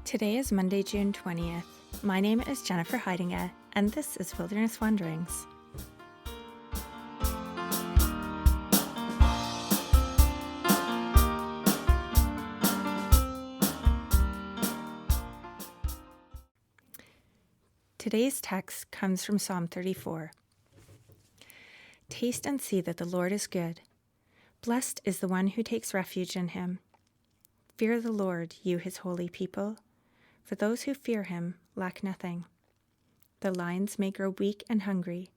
Today is Monday, June 20th. My name is Jennifer Heidinga, and this is Wilderness Wanderings. Today's text comes from Psalm 34. Taste and see that the Lord is good. Blessed is the one who takes refuge in him. Fear the Lord, you his holy people, for those who fear him lack nothing. The lions may grow weak and hungry,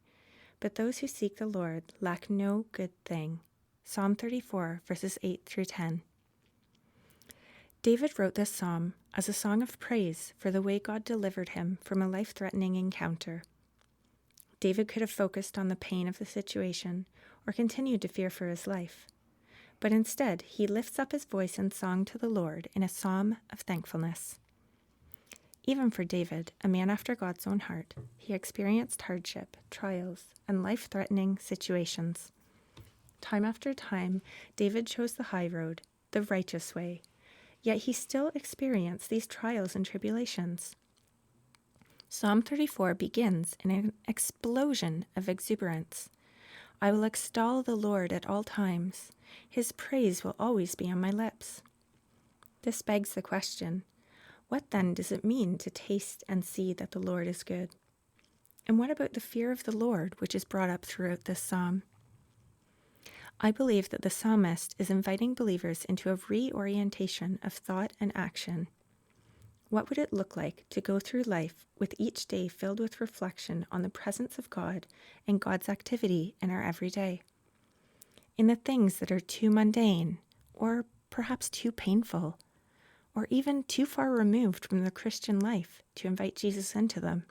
but those who seek the Lord lack no good thing. Psalm 34, verses 8 through 10. David wrote this psalm as a song of praise for the way God delivered him from a life-threatening encounter. David could have focused on the pain of the situation or continued to fear for his life, but instead he lifts up his voice in song to the Lord in a psalm of thankfulness. Even for David, a man after God's own heart, he experienced hardship, trials, and life-threatening situations. Time after time, David chose the high road, the righteous way, yet he still experienced these trials and tribulations. Psalm 34 begins in an explosion of exuberance. I will extol the Lord at all times. His praise will always be on my lips. This begs the question, what then does it mean to taste and see that the Lord is good? And what about the fear of the Lord, which is brought up throughout this psalm? I believe that the psalmist is inviting believers into a reorientation of thought and action. What would it look like to go through life with each day filled with reflection on the presence of God and God's activity in our everyday? In the things that are too mundane, or perhaps too painful, or even too far removed from the Christian life to invite Jesus into them.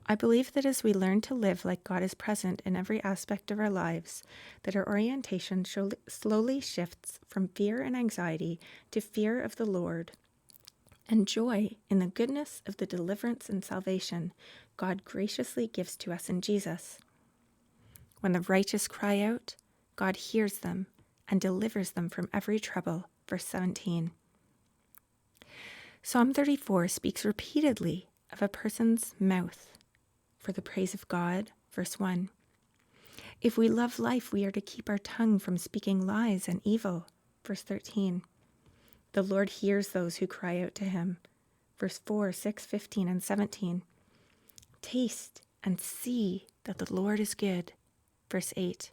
I believe that as we learn to live like God is present in every aspect of our lives, that our orientation slowly shifts from fear and anxiety to fear of the Lord, and joy in the goodness of the deliverance and salvation God graciously gives to us in Jesus. When the righteous cry out, God hears them and delivers them from every trouble. Verse 17. Psalm 34 speaks repeatedly of a person's mouth for the praise of God. Verse 1. If we love life, we are to keep our tongue from speaking lies and evil. Verse 13. The Lord hears those who cry out to him. Verse 4, 6, 15, and 17. Taste and see that the Lord is good. Verse 8.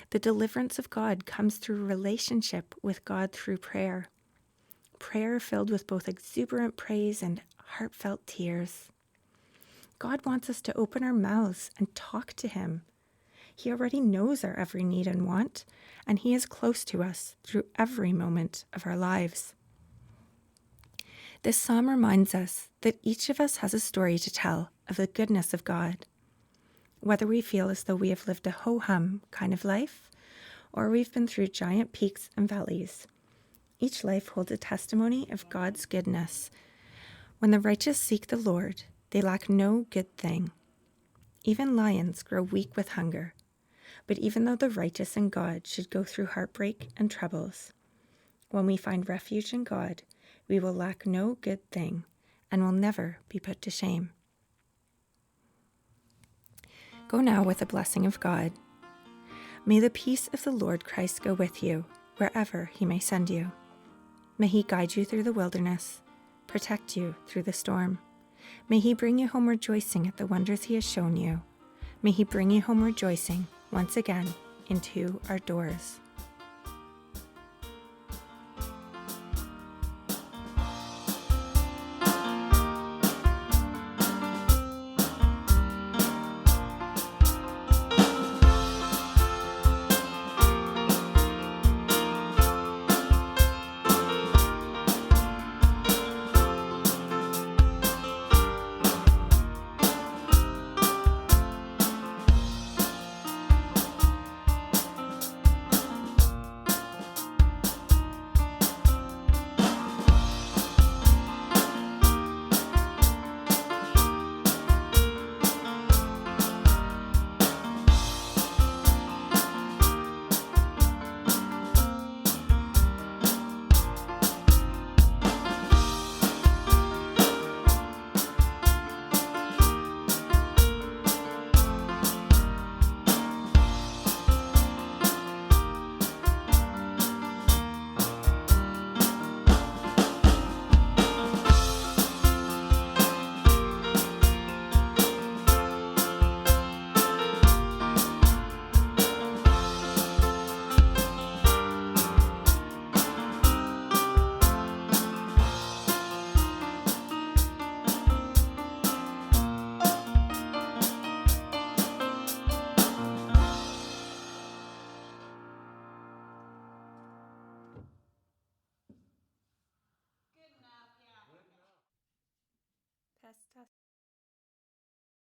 The deliverance of God comes through relationship with God through prayer. Prayer filled with both exuberant praise and heartfelt tears. God wants us to open our mouths and talk to him. He already knows our every need and want, and he is close to us through every moment of our lives. This psalm reminds us that each of us has a story to tell of the goodness of God. Whether we feel as though we have lived a ho-hum kind of life, or we've been through giant peaks and valleys, each life holds a testimony of God's goodness. When the righteous seek the Lord, they lack no good thing. Even lions grow weak with hunger. But even though the righteous in God should go through heartbreak and troubles, when we find refuge in God, we will lack no good thing and will never be put to shame. Go now with the blessing of God. May the peace of the Lord Christ go with you wherever he may send you. May he guide you through the wilderness, protect you through the storm. May he bring you home rejoicing at the wonders he has shown you. May he bring you home rejoicing once again into our doors. test, test.